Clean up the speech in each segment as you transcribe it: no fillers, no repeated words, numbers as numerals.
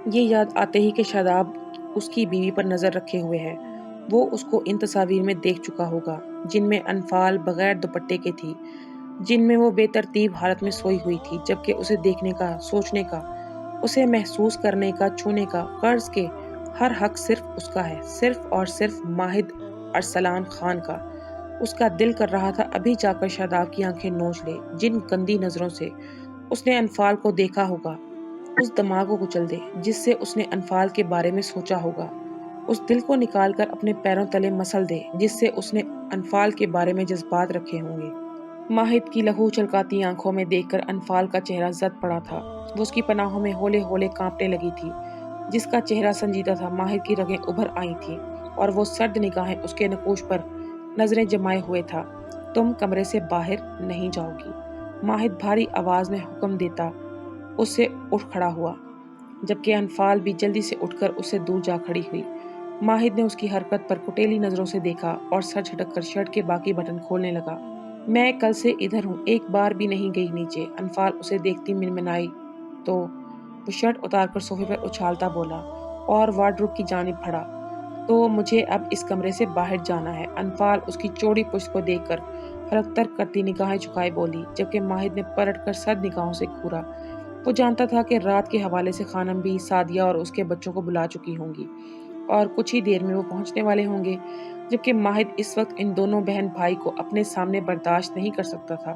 یہ یاد آتے ہی کہ شاداب اس کی بیوی پر نظر رکھے ہوئے ہے۔ وہ اس کو ان تصاویر میں دیکھ چکا ہوگا جن میں انفال بغیر دوپٹے کے تھی، جن میں وہ بے ترتیب حالت میں سوئی ہوئی تھی، جبکہ اسے دیکھنے کا، سوچنے کا، اسے محسوس کرنے کا، چھونے کا، قرض کے ہر حق صرف اس کا ہے، صرف اور صرف ماہد ارسلان خان کا۔ اس کا دل کر رہا تھا ابھی جا کر شاداب کی آنکھیں نوچ لے، جن گندی نظروں سے اس نے انفال کو دیکھا ہوگا، اس دماغ کو کچل دے جس سے اس نے انفال کے بارے میں سوچا ہوگا، اس دل کو نکال کر اپنے پیروں تلے مسل دے جس سے اس نے انفال کے بارے میں جذبات رکھے ہوں گے۔ ماہد کی لہو چھلکاتی آنکھوں میں دیکھ کر انفال کا چہرہ زد پڑا تھا۔ وہ اس کی پناہوں میں ہولے ہولے کانپنے لگی تھی۔ جس کا چہرہ سنجیدہ تھا، ماہد کی رگیں ابھر آئی تھیں اور وہ سرد نگاہیں اس کے نقوش پر نظریں جمائے ہوئے تھا۔ تم کمرے سے باہر نہیں جاؤ گی، ماہد بھاری آواز میں حکم دیتا اس سے اٹھ کھڑا ہوا، جبکہ انفال بھی جلدی سے اٹھ کر اس سے دور جا کھڑی ہوئی۔ ماہد نے اس کی حرکت پر کٹیلی نظروں سے دیکھا اور سر جھٹک کر شرٹ کے باقی بٹن کھولنے لگا۔ میں کل سے ادھر ہوں، ایک بار بھی نہیں گئی نیچے۔ انفال اسے دیکھتی منمنائی تو وہ شرٹ اتار کر صوفے پر اچھالتا بولا اور وارڈروب کی جانب بڑھا، تو مجھے اب اس کمرے سے باہر جانا ہے۔ انفال اس کی چوڑی پشت کو دیکھ کر حلق ترک کرتی نگاہیں جھکائے بولی، جبکہ ماہد نے پلٹ کر سرد نگاہوں سے گھورا۔ وہ جانتا تھا کہ رات کے حوالے سے خانم بھی سعدیہ اور اس کے بچوں کو بلا چکی ہوں گی اور کچھ ہی دیر میں وہ پہنچنے والے ہوں گے، جبکہ ماہد اس وقت ان دونوں بہن بھائی کو اپنے سامنے برداشت نہیں کر سکتا تھا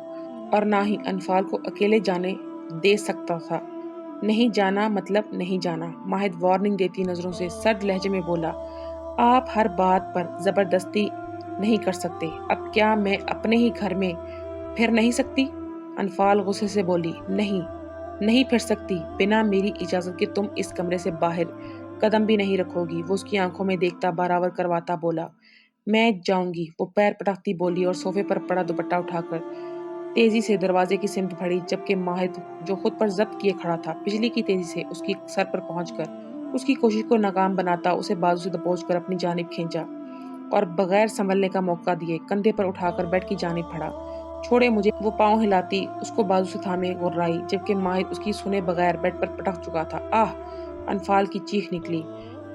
اور نہ ہی انفال کو اکیلے جانے دے سکتا تھا۔ نہیں جانا مطلب نہیں جانا، ماہد وارننگ دیتی نظروں سے سرد لہجے میں بولا۔ آپ ہر بات پر زبردستی نہیں کر سکتے۔ اب کیا میں اپنے ہی گھر میں پھر نہیں سکتی؟ انفال غصے سے بولی۔ نہیں پھر سکتی، بنا میری اجازت کے تم اس کمرے سے باہر قدم بھی نہیں رکھو گی۔ وہ اس کی آنکھوں میں دیکھتا باراور کرواتا بولا۔ میں جاؤں گی، وہ پیر پٹکتی بولی اور صوفے پر پڑا دوپٹہ اٹھا کر تیزی سے دروازے کی سمت بڑھی، جبکہ ماہد جو خود پر ضبط کیے کھڑا تھا، بجلی کی تیزی سے اس کی سر پر پہنچ کر اس کی کوشش کو ناکام بناتا اسے بازو سے دبوچ کر اپنی جانب کھینچا اور بغیر سنبھلنے کا موقع دیے کندھے پر اٹھا کر بیڈ کی جانب بڑھا۔ چھوڑے مجھے، وہ پاؤں ہلاتی اس کو بازو سے تھامے گرائی، جبکہ ماہد اس کی سنے بغیر بیڈ پر پٹک چکا تھا۔ آہ! انفال کی چیخ نکلی۔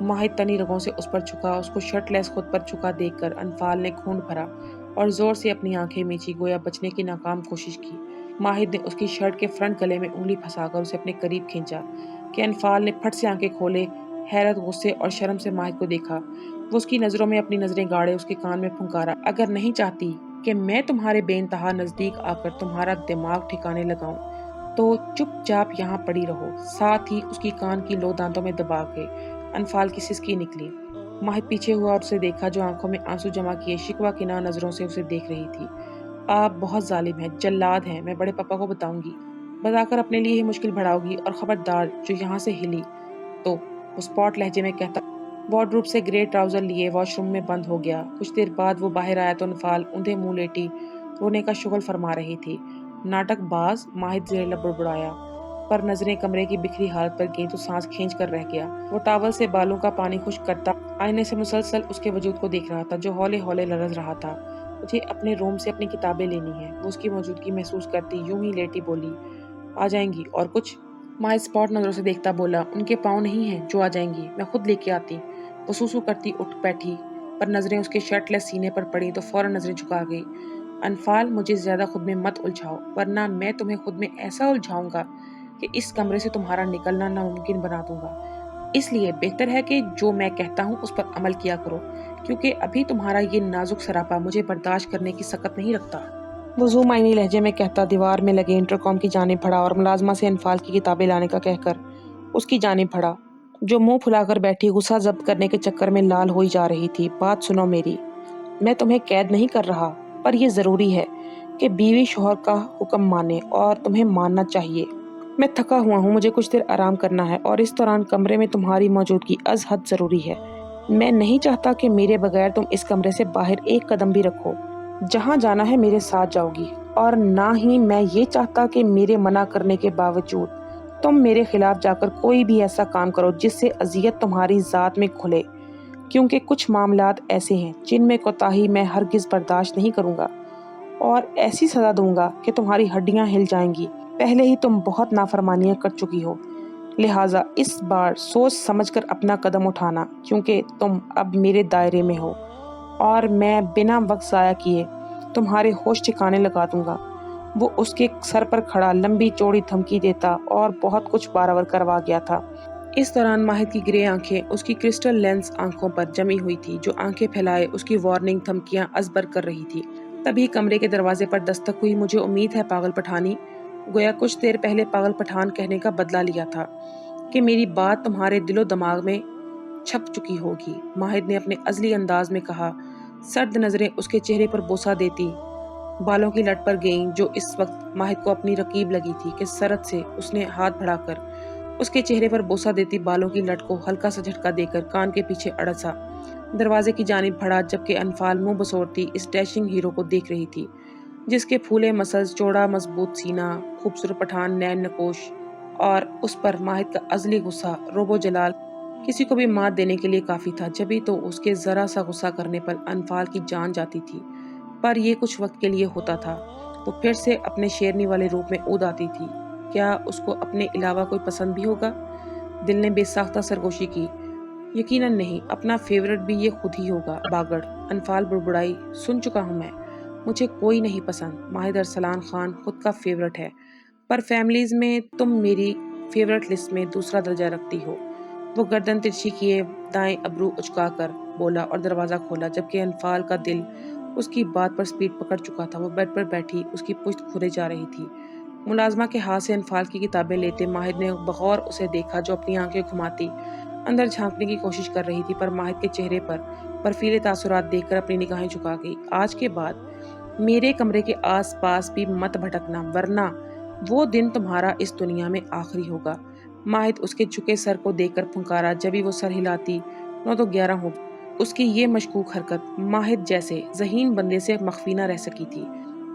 ماہد تنی رگوں سے اس پر جھکا، اس کو شرٹ لیس خود پر جھکا دیکھ کر انفال نے کھونڈ بھرا اور زور سے اپنی آنکھیں میچی، گویا بچنے کی ناکام کوشش کی۔ ماہد نے اس کی شرٹ کے فرنٹ گلے میں انگلی پھنسا کر اسے اپنے قریب کھینچا کہ انفال نے پھٹ سے آنکھیں کھولے، حیرت، غصے اور شرم سے ماہد کو دیکھا۔ وہ اس کی نظروں میں اپنی نظریں گاڑے اس کے کان میں پھنکارا، اگر نہیں چاہتی کہ میں تمہارے بے انتہا نزدیک آ کر تمہارا دماغ ٹھکانے لگاؤں تو چپ چاپ یہاں پڑی رہو۔ ساتھ ہی اس کی کان کی لو دانتوں میں دبا کے انفال کی سسکی نکلی۔ ماہد پیچھے ہوا اور اسے دیکھا جو آنکھوں میں آنسو جمع کیے شکوہ کناں نظروں سے اسے دیکھ رہی تھی۔ آپ بہت ظالم ہیں، جلاد ہیں، میں بڑے پاپا کو بتاؤں گی، بتا کر اپنے لیے ہی مشکل بڑھاؤ گی، اور خبردار جو یہاں سے ہلی تو، وہ اسپاٹ لہجے میں کہتا وارڈروب سے گرے ٹراؤزر لیے واش روم میں بند ہو گیا۔ کچھ دیر بعد وہ باہر آیا تو انفال اوندھے منہ لیٹی رونے کا شغل فرما رہی تھی۔ ناٹک باز، ماہد زیر لب بڑبڑایا، پر نظریں کمرے کی بکھری حالت پر گئیں تو سانس کھینچ کر رہ گیا۔ وہ ٹاول سے بالوں کا پانی خشک کرتا آئینے سے مسلسل اس کے وجود کو دیکھ رہا تھا جو ہولے ہولے لرز رہا تھا۔ مجھے اپنے روم سے اپنی کتابیں لینی ہیں، وہ اس کی موجودگی محسوس کرتی یوں ہی لیٹی بولی۔ آ جائیں گی؟ اور کچھ؟ ماہد اسپاٹ نظروں سے دیکھتا بولا۔ ان کے پاؤں نہیں ہیں جو آ جائیں گی، میں خود لے کے آتی۔ وہ سوسو کرتی اٹھ بیٹھی، پر نظریں اس کے شرٹ لیس سینے پر پڑی تو فوراً نظریں جھکا گئی۔ انفال، مجھے زیادہ خود میں مت الجھاؤ، ورنہ میں تمہیں خود میں ایسا الجھاؤں گا کہ اس کمرے سے تمہارا نکلنا ناممکن بنا دوں گا۔ اس لیے بہتر ہے کہ جو میں کہتا ہوں اس پر عمل کیا کرو، کیونکہ ابھی تمہارا یہ نازک سراپا مجھے برداشت کرنے کی سکت نہیں رکھتا۔ وہ ذو معنی لہجے میں کہتا دیوار میں لگے انٹرکام کی جانب بڑھا اور ملازمہ سے انفال کی کتابیں لانے کا کہہ کر اس کی جانب بڑھا، جو منہ پھلا کر بیٹھی غصہ ضبط کرنے کے چکر میں لال ہوئی جا رہی تھی۔ بات سنو میری، میں تمہیں قید نہیں کر رہا، پر یہ ضروری ہے کہ بیوی شوہر کا حکم مانے اور تمہیں ماننا چاہیے۔ میں تھکا ہوا ہوں، مجھے کچھ دیر آرام کرنا ہے اور اس دوران کمرے میں تمہاری موجودگی از حد ضروری ہے۔ میں نہیں چاہتا کہ میرے بغیر تم اس کمرے سے باہر ایک قدم بھی رکھو۔ جہاں جانا ہے میرے ساتھ جاؤ گی، اور نہ ہی میں یہ چاہتا کہ میرے منع کرنے کے باوجود تم میرے خلاف جا کر کوئی بھی ایسا کام کرو جس سے اذیت تمہاری ذات میں کھلے، کیونکہ کچھ معاملات ایسے ہیں جن میں کوتاہی میں ہرگز برداشت نہیں کروں گا اور ایسی سزا دوں گا کہ تمہاری ہڈیاں ہل جائیں گی۔ پہلے ہی تم بہت نافرمانیاں کر چکی ہو، لہٰذا اس بار سوچ سمجھ کر اپنا قدم اٹھانا، کیونکہ تم اب میرے دائرے میں ہو اور میں بنا وقت ضائع کیے تمہارے ہوش ٹھکانے لگا دوں گا۔ وہ اس کے سر پر کھڑا لمبی چوڑی دھمکی دیتا اور بہت کچھ بارآور کروا گیا تھا۔ اس دوران ماہد کی گرے آنکھیں اس کی کرسٹل لینس آنکھوں پر جمی ہوئی تھی، جو آنکھیں پھیلائے اس کی وارننگ دھمکیاں ازبر کر رہی تھی۔ تبھی کمرے کے دروازے پر دستک ہوئی۔ مجھے امید ہے پاگل پٹھانی، گویا کچھ دیر پہلے پاگل پٹھان کہنے کا بدلہ لیا تھا، کہ میری بات تمہارے دل و دماغ میں چھپ چکی ہوگی، ماہد نے اپنے ازلی انداز میں کہا۔ سرد نظریں اس کے چہرے پر بوسہ دیتی بالوں کی لٹ پر گئیں، جو اس وقت ماہد کو اپنی رقیب لگی تھی، کہ سرد سے اس نے ہاتھ بڑھا کر اس کے چہرے پر بوسہ دیتی بالوں کی لٹ کو ہلکا سا جھٹکا دے کر کان کے پیچھے اڑسا دروازے کی جانب بڑھا، جبکہ انفال منہ بسوڑتی اس ڈیشنگ ہیرو کو دیکھ رہی تھی، جس کے پھولے مسلز، چوڑا مضبوط سینہ، خوبصورت پٹھان نین نکوش، اور اس پر ماہد کا ازلی غصہ، روب و جلال کسی کو بھی مات دینے کے لیے کافی تھا۔ جبھی تو اس کے ذرا سا غصہ کرنے پر انفال کی جان جاتی تھی، پر یہ کچھ وقت کے لیے ہوتا تھا۔ وہ پھر سے اپنے شیرنی والے روپ میں اود آتی تھی۔ کیا اس کو اپنے علاوہ کوئی پسند بھی ہوگا؟ دل نے بے ساختہ سرگوشی کی۔ یقیناً نہیں، اپنا فیورٹ بھی یہ خود ہی ہوگا۔ باگڑ انفال بڑبڑائی، سن چکا ہوں میں، مجھے کوئی نہیں پسند۔ ماہد ارسلان خان خود کا فیورٹ ہے، پر فیملیز میں تم میری فیورٹ لسٹ میں دوسرا درجہ رکھتی ہو۔ وہ گردن ترچھی کیے دائیں ابرو اچکا کر بولا اور دروازہ کھولا، جبکہ انفال کا دل اس کی بات پر سپیڈ پکڑ چکا تھا۔ وہ بیڈ پر بیٹھی اس کی پشت کھرے جا رہی تھی۔ ملازمہ کے ہاتھ سے انفال کی کتابیں لیتے ماہد نے بغور اسے دیکھا، جو اپنی آنکھیں گھماتی اندر جھانکنے کی کوشش کر رہی تھی، پر ماہد کے چہرے پر برفیلے تاثرات دیکھ کر اپنی نگاہیں جھکا گئی۔ آج کے بعد میرے کمرے کے آس پاس بھی مت بھٹکنا، ورنہ وہ دن تمہارا اس دنیا میں آخری ہوگا۔ ماہد اس کے جھکے سر کو دیکھ کر پھنکارا۔ جبھی وہ سر ہلاتی 9 تو 11 ہو گئی۔ اس کی یہ مشکوک حرکت ماہد جیسے ذہین بندے سے مخفی نہ رہ سکی تھی۔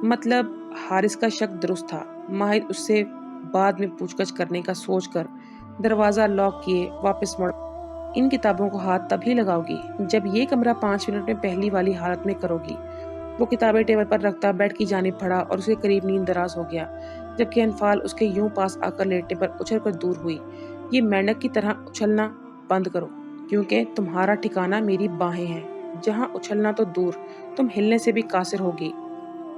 مطلب حارث کا شک درست تھا۔ ماہد اس سے بعد میں پوچھ گچھ کرنے کا سوچ کر دروازہ لاک کیے واپس مڑ۔ ان کتابوں کو ہاتھ تب ہی لگاؤ گی جب یہ کمرہ 5 منٹ میں پہلی والی حالت میں کرو گی۔ وہ کتابیں ٹیبل پر رکھتا بیڈ کی جانب بڑھا اور اس کے قریب نیند دراز ہو گیا، جبکہ انفال اس کے یوں پاس آ کر لیٹنے پر اچھل کر دور ہوئی۔ یہ مینڈک کی طرح اچھلنا بند کرو، کیونکہ تمہارا ٹھکانہ میری باہیں ہیں۔ جہاں اچھلنا تو دور، تم ہلنے سے بھی قاصر ہوگی،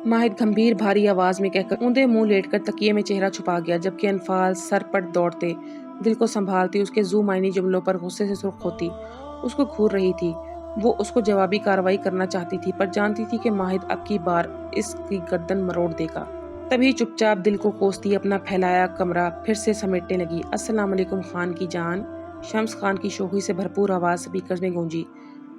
ماہد گمبھیر بھاری آواز میں کہہ کر اوندا منہ لیٹ کر تکیے میں چہرہ چھپا گیا، جبکہ انفال سر پٹ دوڑتے دل کو سنبھالتی اس کے ذو معنی جملوں پر غصے سے سرخ ہوتی اس کو گھور رہی تھی۔ وہ اس کو جوابی کارروائی کرنا چاہتی تھی، پر جانتی تھی کہ ماہد اب کی بار اس کی گردن مروڑ دے گا۔ تبھی چپ چاپ دل کو کوستی اپنا پھیلایا کمرہ پھر سے سمیٹنے لگی۔ السلام علیکم خان کی جان، شمس خان کی شوخی سے بھرپور آواز سپیکرز میں گونجی۔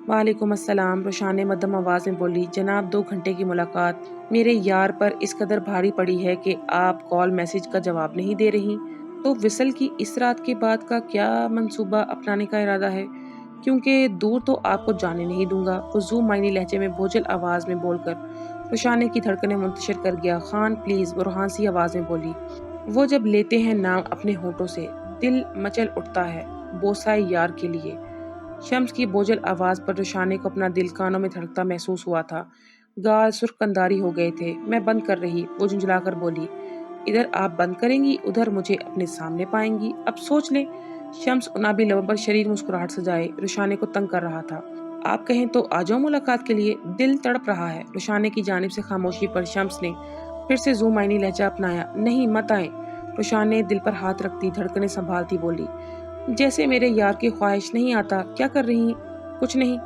وعلیکم السلام، روشان نے مدھم آواز میں بولی۔ جناب 2 گھنٹے کی ملاقات میرے یار پر اس قدر بھاری پڑی ہے کہ آپ کال میسج کا جواب نہیں دے رہی، تو وصل کی اس رات کے بعد کا کیا منصوبہ اپنانے کا ارادہ ہے؟ کیونکہ دور تو آپ کو جانے نہیں دوں گا، وہ ذو معنی لہجے میں بوجھل آواز میں بول کر روشانے کی دھڑکنیں منتشر کر گیا۔ خان پلیز، وہ روحان سی آواز میں بولی۔ وہ جب لیتے ہیں نام اپنے ہونٹوں سے، دل مچل اٹھتا ہے بوسائے یار کے لیے۔ شمس کی بوجھل آواز پر روشانے کو اپنا دل کانوں میں دھڑکتا محسوس ہوا تھا۔ گال سرخ کنداری ہو گئے تھے۔ میں بند کر رہی، وہ جھنجھلا کر بولی۔ ادھر آپ بند کریں گی، ادھر مجھے اپنے سامنے پائیں گی، اب سوچ لیں۔ شمس انابی لبوں پر شریر مسکراہٹ سجائے روشانے کو تنگ کر رہا تھا۔ آپ کہیں تو آ جاؤ ملاقات کے لیے، دل تڑپ رہا ہے۔ روشانے کی جانب سے خاموشی پر شمس نے پھر سے ذو معنی لہجہ اپنایا۔ نہیں، مت آئیں، روشانے دل پر ہاتھ رکھتی دھڑکنیں سنبھالتی بولی۔ جیسے میرے یار کی خواہش نہیں آتا، کیا کر رہی؟ کچھ نہیں،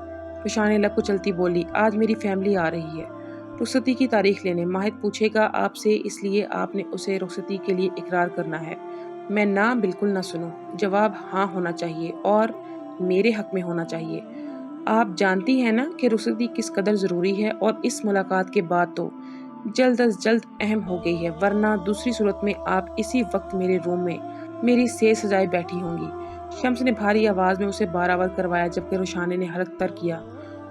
روشانے لب کچلتی بولی۔ آج میری فیملی آ رہی ہے رخصتی کی تاریخ لینے، ماہد پوچھے گا آپ سے، اس لیے آپ نے اسے رخصتی کے لیے اقرار کرنا ہے۔ میں نہ بالکل نہ سنوں، جواب ہاں ہونا چاہیے، اور میرے حق میں ہونا چاہیے۔ آپ جانتی ہیں نا کہ رخصتی کس قدر ضروری ہے، اور اس ملاقات کے بعد تو جلد از جلد اہم ہو گئی ہے، ورنہ دوسری صورت میں آپ اسی وقت میرے روم میں میری سیج سجائے بیٹھی ہوں گی۔ شمس نے بھاری آواز میں اسے بارآور کروایا، جبکہ روشانے نے حلق تر کیا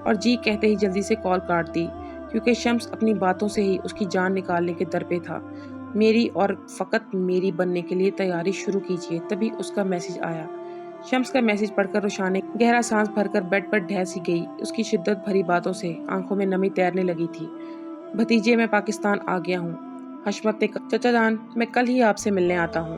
اور جی کہتے ہی جلدی سے کال کاٹ دی، کیونکہ شمس اپنی باتوں سے ہی اس کی جان نکالنے کے در پہ تھا۔ میری اور فقط میری بننے کے لیے تیاری شروع کیجیے۔ تبھی اس کا میسج آیا۔ شمس کا میسج پڑھ کر روشانے گہرا سانس بھر کر بیڈ پر ڈھہ سی گئی۔ اس کی شدت بھری باتوں سے آنکھوں میں نمی تیرنے لگی تھی۔ بھتیجے، میں پاکستان آ گیا ہوں، حشمت نے کہا۔ چچا جان، میں کل ہی آپ سے ملنے آتا ہوں۔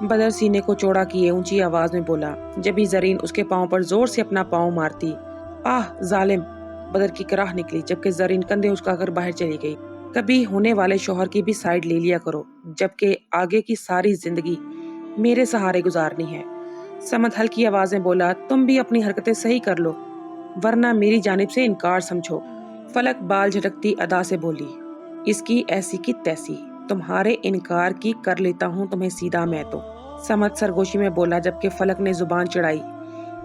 بدر سینے کو چوڑا کیے اونچی آواز میں بولا، جبھی زرین اس کے پاؤں پر زور سے اپنا پاؤں مارتی۔ آہ ظالم! بدر کی کراہ نکلی، جبکہ زرین کندھے اچکا کر باہر چلی گئی۔ کبھی ہونے والے شوہر کی بھی سائیڈ لے لیا کرو، جبکہ آگے کی ساری زندگی میرے سہارے گزارنی ہے۔ سمد ہلکی آواز میں بولا، تم بھی اپنی حرکتیں صحیح کر لو ورنہ میری جانب سے انکار سمجھو۔ فلک بال جھٹکتی ادا سے بولی، اس کی ایسی کی تیسی، تمہارے انکار کی کر لیتا ہوں تمہیں سیدھا میں تو۔ سمد سرگوشی میں بولا، جبکہ فلک نے زبان چڑھائی،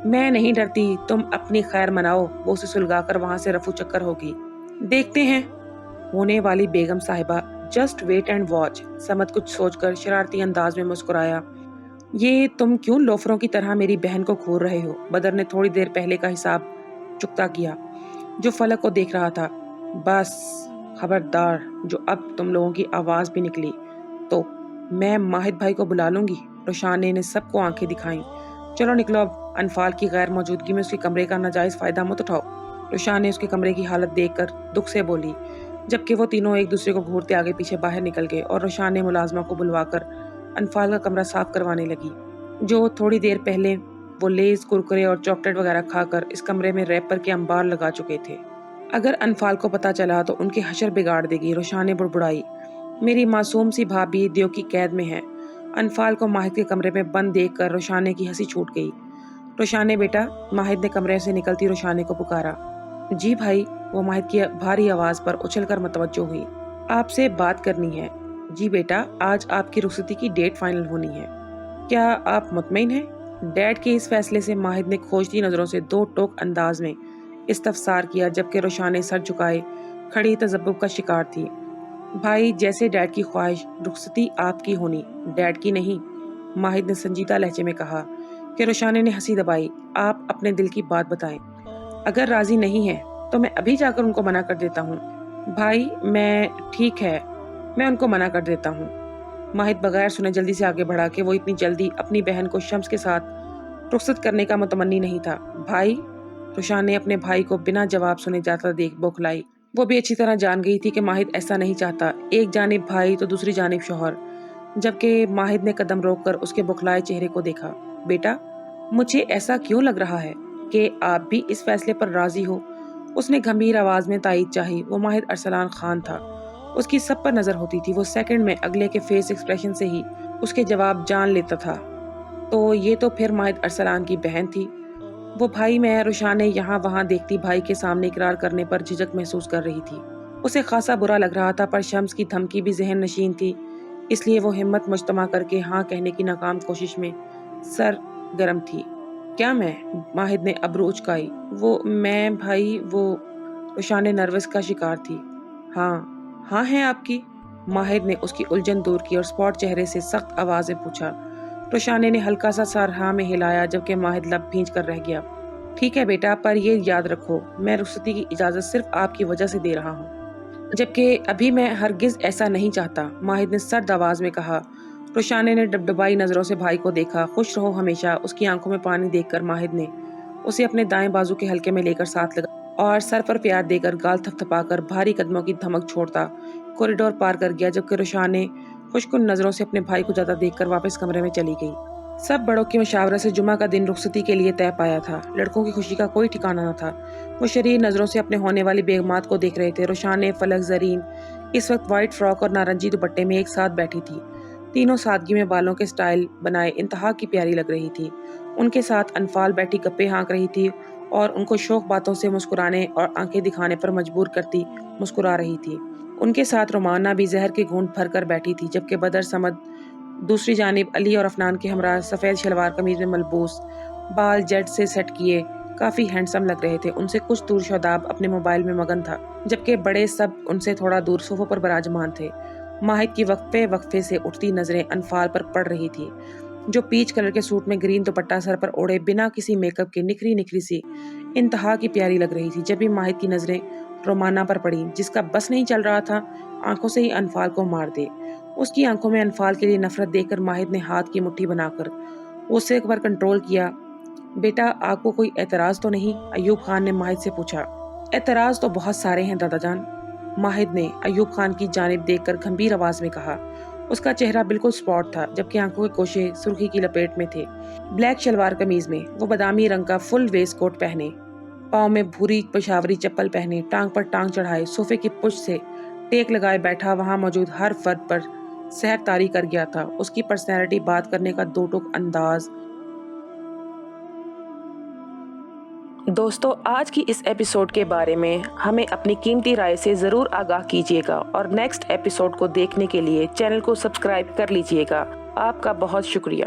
میں نہیں ڈرتی، تم اپنی خیر مناؤ، وہ اسے سلگا کر وہاں سے رفو چکر ہوگی۔ دیکھتے ہیں ہونے والی بیگم صاحبہ، just wait and watch. Samad کچھ سوچ کر شرارتی انداز میں مسکرایا، یہ تم کیوں لوفروں کی طرح میری بہن کو گھور رہے ہو؟ بدر نے تھوڑی دیر پہلے کا حساب چکتا کیا جو فلک کو دیکھ رہا تھا۔ بس خبردار، جو اب تم لوگوں کی آواز بھی نکلی تو میں ماہد بھائی کو بلا لوں گی۔ روشانے نے سب کو آنکھیں دکھائیں، چلو نکلو اب، انفال کی غیر موجودگی میں اس کے کمرے کا ناجائز فائدہ مت اٹھاؤ۔ روشان نے اس کے کمرے کی حالت دیکھ کر دکھ سے بولی، جبکہ وہ تینوں ایک دوسرے کو گھورتے آگے پیچھے باہر نکل گئے اور روشان نے ملازمہ کو بلوا کر انفال کا کمرہ صاف کروانے لگی، جو تھوڑی دیر پہلے وہ لیز، کرکرے اور چاکلیٹ وغیرہ کھا کر اس کمرے میں ریپر کے انبار لگا چکے تھے۔ اگر انفال کو پتہ چلا تو ان کے حشر بگاڑ دے گی۔ روشان نے بڑبڑائی، میری معصوم سی بھابھی دیو کی قید میں ہے۔ انفال کو ماہد کے کمرے میں بند دیکھ کر روشانے کی ہنسی چھوٹ گئی۔ روشانے بیٹا، ماہد نے کمرے سے نکلتی روشانے کو پکارا۔ جی بھائی، وہ ماہد کی بھاری آواز پر اچھل کر متوجہ ہوئی۔ آپ سے بات کرنی ہے۔ جی بیٹا، آج آپ کی رخصتی کی ڈیٹ فائنل ہونی ہے، کیا آپ مطمئن ہیں؟ ڈیڈ کے اس فیصلے سے ماہد نے کھوجتی نظروں سے دو ٹوک انداز میں استفسار کیا، جبکہ روشانے سر جھکائے کھڑی تذبذب کا شکار تھی۔ بھائی، جیسے ڈیڈ کی خواہش، رخصتی آپ کی ہونی، ڈیڈ کی نہیں، ماہد نے سنجیدہ لہجے میں کہا کہ روشانے نے ہنسی دبائی۔ آپ اپنے دل کی بات بتائیں، اگر راضی نہیں ہے تو میں ابھی جا کر ان کو منع کر دیتا ہوں۔ بھائی میں ٹھیک ہے، میں ان کو منع کر دیتا ہوں۔ ماہد بغیر سنے جلدی سے آگے بڑھا کہ وہ اتنی جلدی اپنی بہن کو شمس کے ساتھ رخصت کرنے کا متمنی نہیں تھا۔ بھائی، روشان نے اپنے بھائی کو بنا جواب سنے جاتا دیکھ بوکھلائی۔ وہ بھی اچھی طرح جان گئی تھی کہ ماہد ایسا نہیں چاہتا، ایک جانب بھائی تو دوسری جانب شوہر، جبکہ ماہد نے قدم روک کر اس کے بوکھلائے چہرے کو دیکھا۔ بیٹا، مجھے ایسا کیوں لگ رہا ہے کہ آپ بھی اس فیصلے پر راضی ہو؟ اس نے گھمیر آواز میں تائید چاہی۔ وہ ماہد ارسلان خان تھا، اس کی سب پر نظر ہوتی تھی، وہ سیکنڈ میں اگلے کے فیس ایکسپریشن سے ہی اس کے جواب جان لیتا تھا۔ تو یہ تو پھر ماہد ارسلان کی بہن تھی۔ وہ بھائی میں روشانے یہاں وہاں دیکھتی بھائی کے سامنے اقرار کرنے پر جھجک محسوس کر رہی تھی۔ اسے خاصا برا لگ رہا تھا، پر شمس کی دھمکی بھی ذہن نشین تھی، اس لیے وہ ہمت مجتمع کر کے ہاں کہنے کی ناکام کوشش میں سرگرم تھی۔ کیا میں؟ ماہد نے ابرو اچکائی۔ وہ میں بھائی، وہ روشانے نروس کا شکار تھی۔ ہاں ہیں آپ کی؟ ماہد نے اس کی الجھن دور کی اور سپاٹ چہرے سے سخت آواز میں پوچھا۔ روشانے نے ہلکا سا سر ہاں میں ہلایا، جبکہ ماہد لب بھینچ کر رہ گیا۔ ٹھیک ہے بیٹا، پر یہ یاد رکھو، میں رخصتی کی اجازت صرف آپ کی وجہ سے دے رہا ہوں، جبکہ ابھی میں ہرگز ایسا نہیں چاہتا، ماہد نے سرد آواز میں کہا۔ روشانے نے ڈبڈبائی نظروں سے بھائی کو دیکھا۔ خوش رہو ہمیشہ، اس کی آنکھوں میں پانی دیکھ کر ماہد نے اسے اپنے دائیں بازو کے حلقے میں لے کر ساتھ لگا اور سر پر پیار دے کر گال تھپ تھپا کر بھاری قدموں کی دھمک چھوڑتا کوریڈور پار کر گیا، جبکہ روشانے خوشکن نظروں سے اپنے بھائی کو جاتا دیکھ کر واپس کمرے میں چلی گئی۔ سب بڑوں کی مشاورت سے جمعہ کا دن رخصتی کے لیے طے پایا تھا۔ لڑکوں کی خوشی کا کوئی ٹھکانہ نہ تھا، وہ شریر نظروں سے اپنے ہونے والی بیگمات کو دیکھ رہے تھے۔ روشانے، فلک، زرین اس وقت وائٹ فراک اور نارنجی دوپٹے میں ایک ساتھ بیٹھی تھی، تینوں سادگی میں بالوں کے سٹائل بنائے انتہا کی پیاری لگ رہی تھی۔ ان کے ساتھ انفال بیٹھی گپے ہانک رہی تھی اور ان کو شوق باتوں سے مسکرانے اور آنکھیں دکھانے پر مجبور کرتی مسکرا رہی تھی۔ ان کے ساتھ رومانہ بھی زہر کے گھونٹ بھر کر بیٹھی تھی، جبکہ بدر سمد دوسری جانب علی اور افنان کے ہمراہ سفید شلوار قمیض میں ملبوس، بال جیٹ سے سیٹ کیے کافی ہینڈسم لگ رہے تھے۔ ان سے کچھ دور شاداب اپنے موبائل میں مگن تھا، جبکہ بڑے سب ان سے تھوڑا دور صوفوں پر براجمان تھے۔ ماہد کی وقفے وقفے سے اٹھتی نظریں انفال پر پڑ رہی تھی، جو پیچ کلر کے سوٹ میں گرین دوپٹہ سر پر اوڑھے بنا کسی میک اپ کے نکھری نکھری سی انتہا کی پیاری لگ رہی تھی۔ جب بھی ماہد کی نظریں رومانہ پر پڑی، جس کا بس نہیں چل رہا تھا آنکھوں سے ہی انفال کو مار دے، اس کی آنکھوں میں انفال کے لیے نفرت دیکھ کر ماہد نے ہاتھ کی مٹھی بنا کر غصے پر کنٹرول کیا۔ بیٹا، آپ کو کوئی اعتراض تو نہیں؟ ایوب خان نے ماہد سے پوچھا۔ اعتراض تو بہت سارے ہیں دادا جان، ماہد نے ایوب خان کی جانب دیکھ کر گمبھیر آواز میں کہا۔ اس کا چہرہ بالکل سپاٹ تھا، جبکہ آنکھوں کے کوشے سرخی کی لپیٹ میں تھے۔ بلیک شلوار قمیض میں وہ بادامی رنگ کا فل ویسٹ کوٹ پہنے، پاؤں میں بھوری پشاوری چپل پہنے، ٹانگ پر ٹانگ چڑھائے صوفے کی پشت سے ٹیک لگائے بیٹھا وہاں موجود ہر فرد پر سحر طاری کر گیا تھا۔ اس کی پرسنالٹی، بات کرنے کا دو ٹوک انداز۔ دوستو، آج کی اس ایپیسوڈ کے بارے میں ہمیں اپنی قیمتی رائے سے ضرور آگاہ کیجیے گا اور نیکسٹ ایپیسوڈ کو دیکھنے کے لیے چینل کو سبسکرائب کر لیجیے گا۔ آپ کا بہت شکریہ۔